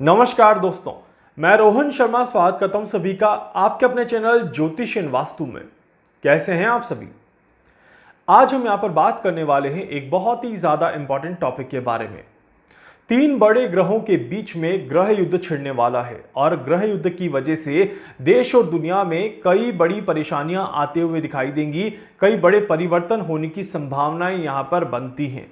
नमस्कार दोस्तों, मैं रोहन शर्मा स्वागत करता हूं सभी का आपके अपने चैनल ज्योतिष एंड वास्तु में। कैसे हैं आप सभी? आज हम यहां पर बात करने वाले हैं एक बहुत ही ज्यादा इंपॉर्टेंट टॉपिक के बारे में। 3 बड़े ग्रहों के बीच में ग्रह युद्ध छिड़ने वाला है और ग्रह युद्ध की वजह से देश और दुनिया में कई बड़ी परेशानियां आते हुए दिखाई देंगी। कई बड़े परिवर्तन होने की संभावनाएं यहां पर बनती हैं।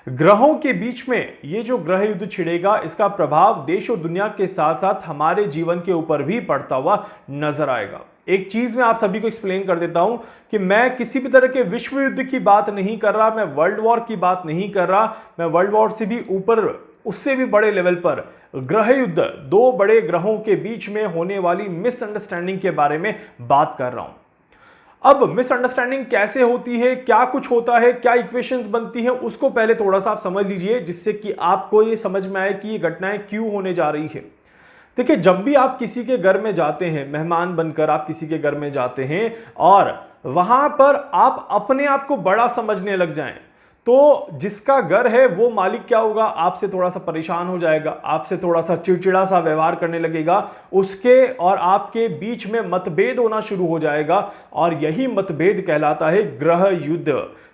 ग्रहों के बीच में ये जो ग्रह युद्ध छिड़ेगा, इसका प्रभाव देश और दुनिया के साथ साथ हमारे जीवन के ऊपर भी पड़ता हुआ नजर आएगा। एक चीज मैं आप सभी को एक्सप्लेन कर देता हूं कि मैं किसी भी तरह के विश्व युद्ध की बात नहीं कर रहा, मैं वर्ल्ड वॉर की बात नहीं कर रहा। मैं वर्ल्ड वॉर से भी ऊपर, उससे भी बड़े लेवल पर ग्रह युद्ध, 2 बड़े ग्रहों के बीच में होने वाली मिसअंडरस्टैंडिंग के बारे में बात कर रहा हूं। अब मिसअंडरस्टैंडिंग कैसे होती है, क्या कुछ होता है, क्या इक्वेशंस बनती हैं, उसको पहले थोड़ा सा आप समझ लीजिए, जिससे कि आपको ये समझ में आए कि ये घटनाएं क्यों होने जा रही है। देखिए, जब भी आप किसी के घर में जाते हैं, मेहमान बनकर आप किसी के घर में जाते हैं और वहां पर आप अपने आप को बड़ा समझने लग जाएं, तो जिसका घर है वो मालिक क्या होगा, आपसे थोड़ा सा परेशान हो जाएगा, आपसे थोड़ा सा चिड़चिड़ा सा व्यवहार करने लगेगा। उसके और आपके बीच में मतभेद होना शुरू हो जाएगा और यही मतभेद कहलाता है ग्रह युद्ध।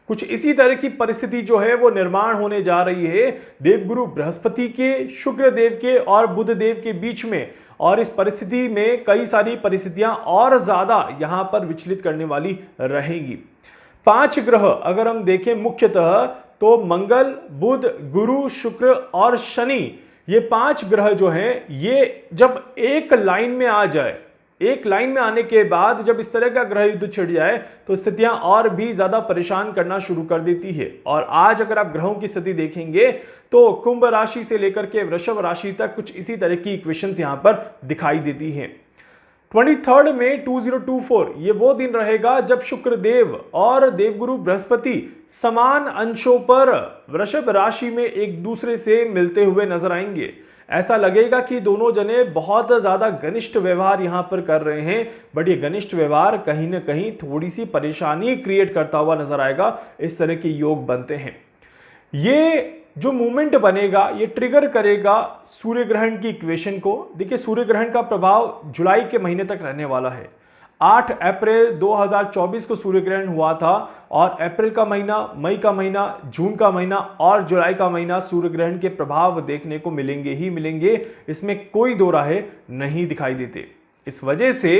कुछ इसी तरह की परिस्थिति जो है वो निर्माण होने जा रही है देवगुरु बृहस्पति के, शुक्र देव के और बुध देव के बीच में। और इस परिस्थिति में कई सारी परिस्थितियां और ज्यादा यहां पर विचलित करने वाली रहेंगी। 5 ग्रह अगर हम देखें मुख्यतः, तो मंगल, बुध, गुरु, शुक्र और शनि, ये 5 ग्रह जो हैं, ये जब एक लाइन में आ जाए, एक लाइन में आने के बाद जब इस तरह का ग्रह युद्ध छिड़ जाए तो स्थितियां और भी ज्यादा परेशान करना शुरू कर देती है। और आज अगर आप ग्रहों की स्थिति देखेंगे तो कुंभ राशि से लेकर के वृषभ राशि तक कुछ इसी तरह की इक्वेशंस यहां पर दिखाई देती हैं। 23 मई 2024 ये वो दिन रहेगा जब शुक्र देव और देवगुरु बृहस्पति समान अंशों पर वृषभ राशि में एक दूसरे से मिलते हुए नजर आएंगे। ऐसा लगेगा कि दोनों जने बहुत ज्यादा घनिष्ठ व्यवहार यहां पर कर रहे हैं, बट ये घनिष्ठ व्यवहार कहीं ना कहीं थोड़ी सी परेशानी क्रिएट करता हुआ नजर आएगा। इस तरह के योग बनते हैं। ये जो मूवमेंट बनेगा ये ट्रिगर करेगा सूर्य ग्रहण की इक्वेशन को। देखिए, सूर्य ग्रहण का प्रभाव जुलाई के महीने तक रहने वाला है। 8 अप्रैल 2024 को सूर्य ग्रहण हुआ था और अप्रैल का महीना, मई का महीना, जून का महीना और जुलाई का महीना सूर्य ग्रहण के प्रभाव देखने को मिलेंगे ही मिलेंगे। इसमें कोई दो राहें नहीं दिखाई देते। इस वजह से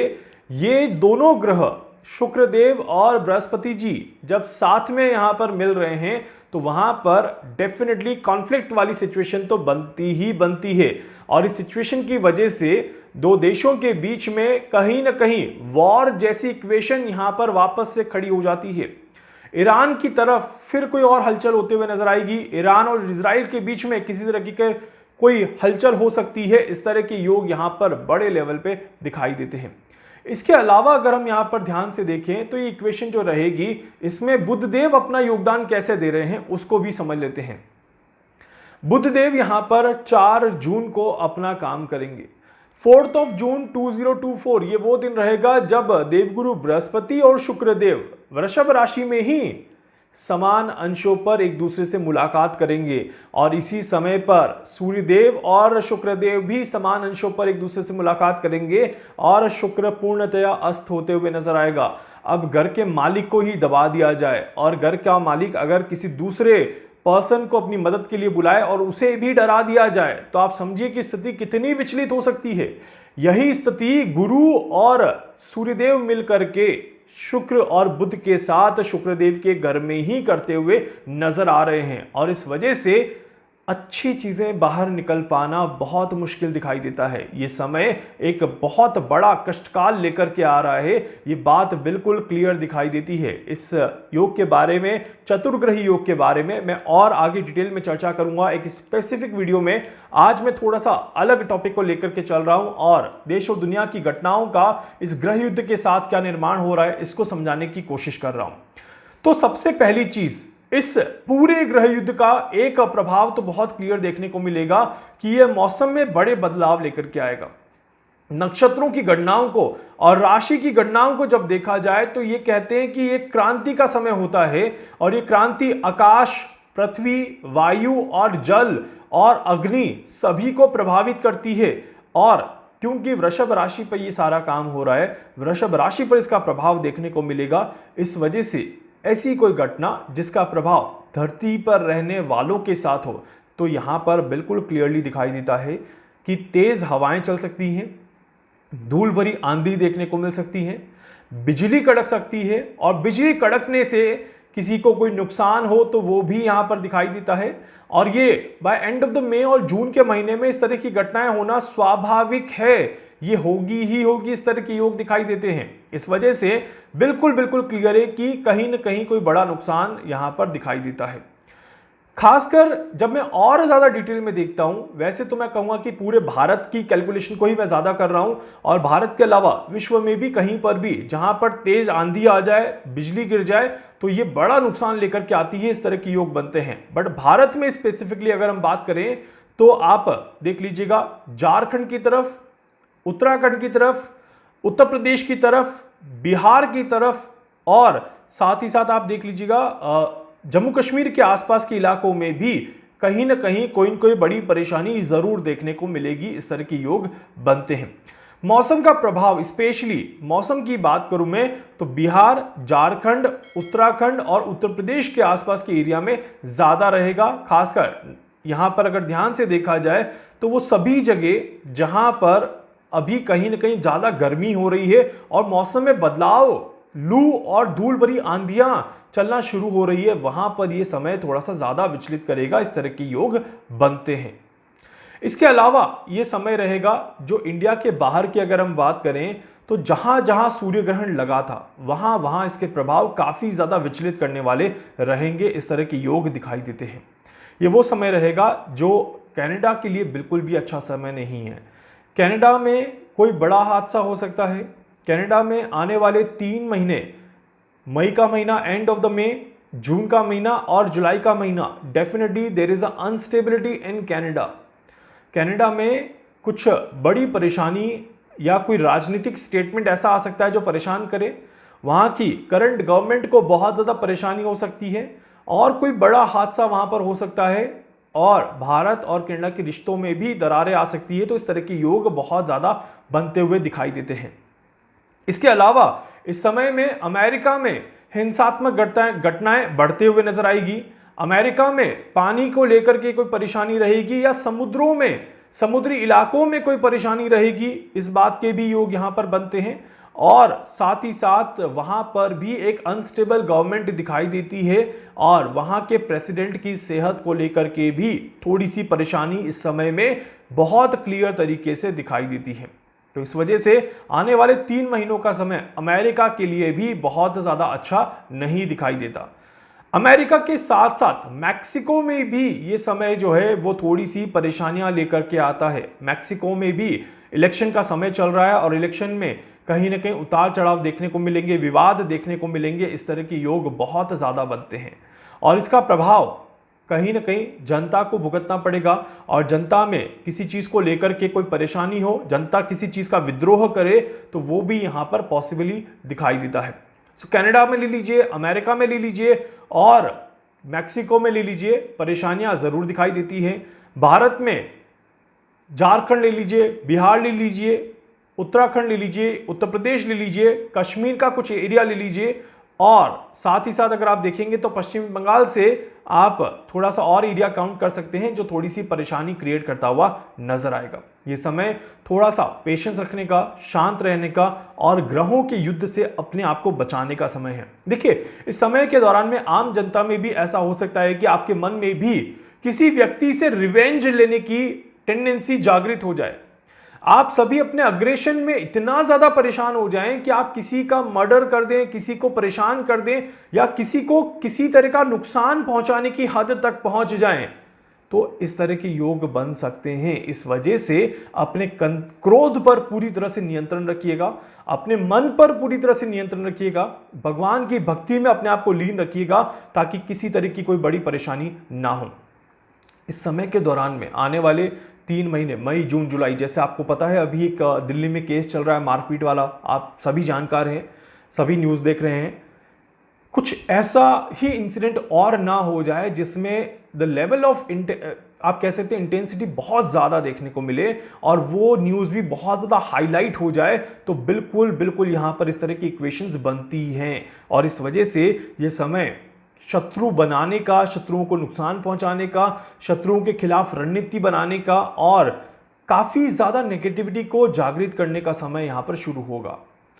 ये दोनों ग्रह शुक्रदेव और बृहस्पति जी जब साथ में यहां पर मिल रहे हैं तो वहां पर डेफिनेटली कॉन्फ्लिक्ट वाली सिचुएशन तो बनती ही बनती है। और इस सिचुएशन की वजह से 2 देशों के बीच में कहीं ना कहीं वॉर जैसी इक्वेशन यहां पर वापस से खड़ी हो जाती है। ईरान की तरफ फिर कोई और हलचल होते हुए नजर आएगी। ईरान और इजराइल के बीच में किसी तरह की कोई हलचल हो सकती है। इस तरह के योग यहां पर बड़े लेवल पे दिखाई देते हैं। इसके अलावा अगर हम यहां पर ध्यान से देखें तो ये इक्वेशन जो रहेगी, इसमें बुधदेव अपना योगदान कैसे दे रहे हैं उसको भी समझ लेते हैं। बुधदेव यहां पर 4 जून को अपना काम करेंगे। 4 जून 2024 ये वो दिन रहेगा जब देवगुरु बृहस्पति और शुक्रदेव वृषभ राशि में ही समान अंशों पर एक दूसरे से मुलाकात करेंगे। और इसी समय पर सूर्यदेव और शुक्रदेव भी समान अंशों पर एक दूसरे से मुलाकात करेंगे और शुक्र पूर्णतया अस्त होते हुए नजर आएगा। अब घर के मालिक को ही दबा दिया जाए और घर का मालिक अगर किसी दूसरे पर्सन को अपनी मदद के लिए बुलाए और उसे भी डरा दिया जाए तो आप समझिए कि स्थिति कितनी विचलित हो सकती है। यही स्थिति गुरु और सूर्यदेव मिलकर के शुक्र और बुध के साथ शुक्रदेव के घर में ही करते हुए नजर आ रहे हैं। और इस वजह से अच्छी चीजें बाहर निकल पाना बहुत मुश्किल दिखाई देता है। ये समय एक बहुत बड़ा कष्टकाल लेकर के आ रहा है, ये बात बिल्कुल क्लियर दिखाई देती है। इस योग के बारे में, चतुर्ग्रही योग के बारे में मैं और आगे डिटेल में चर्चा करूंगा एक स्पेसिफिक वीडियो में। आज मैं थोड़ा सा अलग टॉपिक को लेकर के चल रहा हूं और देश और दुनिया की घटनाओं का इस ग्रह युद्ध के साथ क्या निर्माण हो रहा है इसको समझाने की कोशिश कर रहा हूं। तो सबसे पहली चीज, इस पूरे ग्रह युद्ध का एक प्रभाव तो बहुत क्लियर देखने को मिलेगा कि यह मौसम में बड़े बदलाव लेकर के आएगा। नक्षत्रों की गणनाओं को और राशि की गणनाओं को जब देखा जाए तो ये कहते हैं कि ये क्रांति का समय होता है और ये क्रांति आकाश पृथ्वी, वायु और जल और अग्नि सभी को प्रभावित करती है। और क्योंकि वृषभ राशि पर ये सारा काम हो रहा है, वृषभ राशि पर इसका प्रभाव देखने को मिलेगा। इस वजह से ऐसी कोई घटना जिसका प्रभाव धरती पर रहने वालों के साथ हो, तो यहां पर बिल्कुल क्लियरली दिखाई देता है कि तेज हवाएं चल सकती हैं, धूल भरी आंधी देखने को मिल सकती है, बिजली कड़क सकती है, और बिजली कड़कने से किसी को कोई नुकसान हो तो वो भी यहां पर दिखाई देता है। और ये by end of the May और जून के महीने में इस तरह की घटनाएं होना स्वाभाविक है, ये होगी ही होगी, इस तरह के योग दिखाई देते हैं। इस वजह से बिल्कुल बिल्कुल क्लियर है कि कहीं ना कहीं कोई बड़ा नुकसान यहां पर दिखाई देता है। खासकर जब मैं और ज्यादा डिटेल में देखता हूं, वैसे तो मैं कहूंगा कि पूरे भारत की कैलकुलेशन को ही मैं ज्यादा कर रहा हूं, और भारत के अलावा विश्व में भी कहीं पर भी जहां पर तेज आंधी आ जाए, बिजली गिर जाए, तो ये बड़ा नुकसान लेकर के आती है, इस तरह के योग बनते हैं। बट भारत में स्पेसिफिकली अगर हम बात करें तो आप देख लीजिएगा, झारखंड की तरफ, उत्तराखंड की तरफ, उत्तर प्रदेश की तरफ, बिहार की तरफ, और साथ ही साथ आप देख लीजिएगा जम्मू कश्मीर के आसपास के इलाकों में भी कहीं ना कहीं कोई न कोई बड़ी परेशानी जरूर देखने को मिलेगी। इस तरह के योग बनते हैं। मौसम का प्रभाव, स्पेशली मौसम की बात करूं मैं तो बिहार, झारखंड, उत्तराखंड और उत्तर प्रदेश के आसपास के एरिया में ज्यादा रहेगा। खासकर यहां पर अगर ध्यान से देखा जाए तो वो सभी जगह जहां पर अभी कहीं ना कहीं ज्यादा गर्मी हो रही है और मौसम में बदलाव, लू और धूल भरी आंधियां चलना शुरू हो रही है, वहां पर यह समय थोड़ा सा ज्यादा विचलित करेगा। इस तरह के योग बनते हैं। इसके अलावा यह समय रहेगा जो इंडिया के बाहर की अगर हम बात करें तो जहां जहां सूर्य ग्रहण लगा था वहां वहां इसके प्रभाव काफी ज्यादा विचलित करने वाले रहेंगे। इस तरह के योग दिखाई देते हैं। ये वो समय रहेगा जो कनाडा के लिए बिल्कुल भी अच्छा समय नहीं है। कनाडा में कोई बड़ा हादसा हो सकता है। कनाडा में आने वाले 3 महीने, मई का महीना, एंड ऑफ द मई, जून का महीना और जुलाई का महीना, definitely there is unstability in Canada. Canada में कुछ बड़ी परेशानी या कोई राजनीतिक स्टेटमेंट ऐसा आ सकता है जो परेशान करे। वहां की करंट गवर्नमेंट को बहुत ज्यादा परेशानी हो सकती है और कोई बड़ा हादसा वहां पर हो सकता है, और भारत और कनाडा के रिश्तों में भी दरारें आ सकती है। तो इस तरह के योग बहुत ज्यादा बनते हुए दिखाई देते हैं। इसके अलावा इस समय में अमेरिका में हिंसात्मक घटनाएं बढ़ते हुए नजर आएगी। अमेरिका में पानी को लेकर के कोई परेशानी रहेगी या समुद्रों में, समुद्री इलाकों में कोई परेशानी रहेगी, इस बात के भी योग यहां पर बनते हैं। और साथ ही साथ वहां पर भी एक अनस्टेबल गवर्नमेंट दिखाई देती है और वहां के प्रेसिडेंट की सेहत को लेकर के भी थोड़ी सी परेशानी इस समय में बहुत क्लियर तरीके से दिखाई देती है। तो इस वजह से आने वाले 3 महीनों का समय अमेरिका के लिए भी बहुत ज्यादा अच्छा नहीं दिखाई देता। अमेरिका के साथ साथ मैक्सिको में भी ये समय जो है वो थोड़ी सी परेशानियां लेकर के आता है। मैक्सिको में भी इलेक्शन का समय चल रहा है और इलेक्शन में कहीं ना कहीं उतार चढ़ाव देखने को मिलेंगे, विवाद देखने को मिलेंगे। इस तरह के योग बहुत ज्यादा बनते हैं और इसका प्रभाव कहीं ना कहीं जनता को भुगतना पड़ेगा। और जनता में किसी चीज को लेकर के कोई परेशानी हो, जनता किसी चीज का विद्रोह करे, तो वो भी यहां पर पॉसिबली दिखाई देता है। तो कनाडा में ले लीजिए, अमेरिका में ले लीजिए और मैक्सिको में ले लीजिए, परेशानियां जरूर दिखाई देती हैं। भारत में झारखंड ले लीजिए, बिहार ले लीजिए, उत्तराखंड ले लीजिए, उत्तर प्रदेश ले लीजिए, कश्मीर का कुछ एरिया ले लीजिए, और साथ ही साथ अगर आप देखेंगे तो पश्चिम बंगाल से आप थोड़ा सा और एरिया काउंट कर सकते हैं जो थोड़ी सी परेशानी क्रिएट करता हुआ नजर आएगा। ये समय थोड़ा सा पेशेंस रखने का, शांत रहने का और ग्रहों के युद्ध से अपने आप को बचाने का समय है। देखिए, इस समय के दौरान में आम जनता में भी ऐसा हो सकता है कि आपके मन में भी किसी व्यक्ति से रिवेंज लेने की टेंडेंसी जागृत हो जाए। आप सभी अपने अग्रेशन में इतना ज्यादा परेशान हो जाएं कि आप किसी का मर्डर कर दें, किसी को परेशान कर दें या किसी को किसी तरह का नुकसान पहुंचाने की हद तक पहुंच जाएं, तो इस तरह के योग बन सकते हैं। इस वजह से अपने क्रोध पर पूरी तरह से नियंत्रण रखिएगा, अपने मन पर पूरी तरह से नियंत्रण रखिएगा, भगवान की भक्ति में अपने आप को लीन रखिएगा ताकि किसी तरह की कोई बड़ी परेशानी ना हो। इस समय के दौरान में आने वाले 3 महीने, मई, जून, जुलाई, जैसे आपको पता है अभी एक दिल्ली में केस चल रहा है मारपीट वाला, आप सभी जानकार हैं, सभी न्यूज़ देख रहे हैं। कुछ ऐसा ही इंसिडेंट और ना हो जाए जिसमें द लेवल ऑफ आप कह सकते हैं इंटेंसिटी बहुत ज़्यादा देखने को मिले और वो न्यूज़ भी बहुत ज़्यादा हाईलाइट हो जाए, तो बिल्कुल बिल्कुल यहां पर इस तरह की इक्वेशंस बनती हैं और इस वजह से ये समय शत्रु बनाने का, शत्रुओं को नुकसान पहुंचाने का, शत्रुओं के खिलाफ रणनीति बनाने का और काफ़ी ज़्यादा नेगेटिविटी को जागृत करने का समय यहां पर शुरू होगा।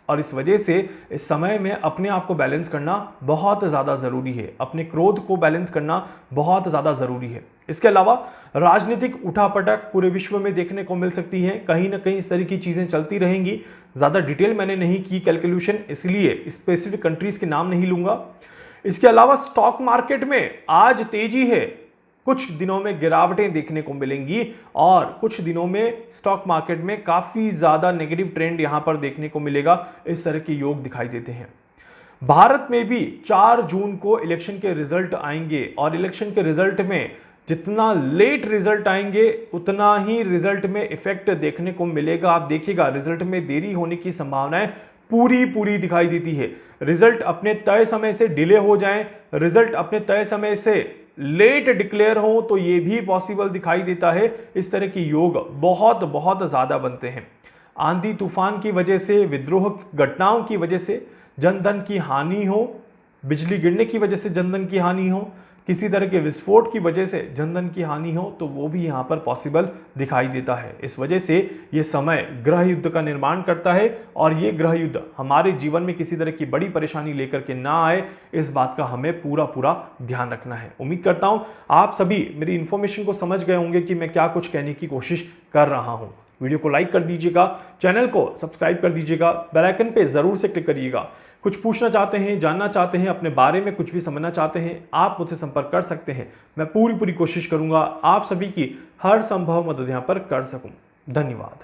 और इस वजह से इस समय में अपने आप को बैलेंस करना बहुत ज़्यादा ज़रूरी है, अपने क्रोध को बैलेंस करना बहुत ज़्यादा ज़रूरी है। इसके अलावा राजनीतिक उठापटक पूरे विश्व में देखने को मिल सकती है, कहीं ना कहीं इस तरह की चीज़ें चलती रहेंगी। ज़्यादा डिटेल मैंने नहीं की कैलकुलेशन, इसलिए स्पेसिफिक कंट्रीज़ के नाम नहीं लूँगा। इसके अलावा स्टॉक मार्केट में आज तेजी है, कुछ दिनों में गिरावटें देखने को मिलेंगी और कुछ दिनों में स्टॉक मार्केट में काफ़ी ज़्यादा नेगेटिव ट्रेंड यहां पर देखने को मिलेगा। इस तरह के योग दिखाई देते हैं। भारत में भी 4 जून को इलेक्शन के रिजल्ट आएंगे और इलेक्शन के रिजल्ट में जितना लेट रिजल्ट आएंगे उतना ही रिजल्ट में इफेक्ट देखने को मिलेगा। आप देखिएगा रिजल्ट में देरी होने की संभावनाएं पूरी दिखाई देती है। रिजल्ट अपने तय समय से डिले हो जाएं, रिजल्ट अपने तय समय से लेट डिक्लेयर हो तो ये भी पॉसिबल दिखाई देता है। इस तरह के योग बहुत ज्यादा बनते हैं। आंधी तूफान की वजह से, विद्रोह घटनाओं की वजह से जनधन की हानि हो, बिजली गिरने की वजह से जनधन की हानि हो, किसी तरह के विस्फोट की वजह से जनधन की हानि हो, तो वो भी यहाँ पर पॉसिबल दिखाई देता है। इस वजह से ये समय ग्रह युद्ध का निर्माण करता है और ये ग्रह युद्ध हमारे जीवन में किसी तरह की बड़ी परेशानी लेकर के ना आए, इस बात का हमें पूरा ध्यान रखना है। उम्मीद करता हूँ आप सभी मेरी इन्फॉर्मेशन को समझ गए होंगे कि मैं क्या कुछ कहने की कोशिश कर रहा हूँ। वीडियो को लाइक कर दीजिएगा, चैनल को सब्सक्राइब कर दीजिएगा, बेल आइकन पे जरूर से क्लिक करिएगा। कुछ पूछना चाहते हैं, जानना चाहते हैं, अपने बारे में कुछ भी समझना चाहते हैं, आप मुझसे संपर्क कर सकते हैं। मैं पूरी कोशिश करूंगा आप सभी की हर संभव मदद यहां पर कर सकूं। धन्यवाद।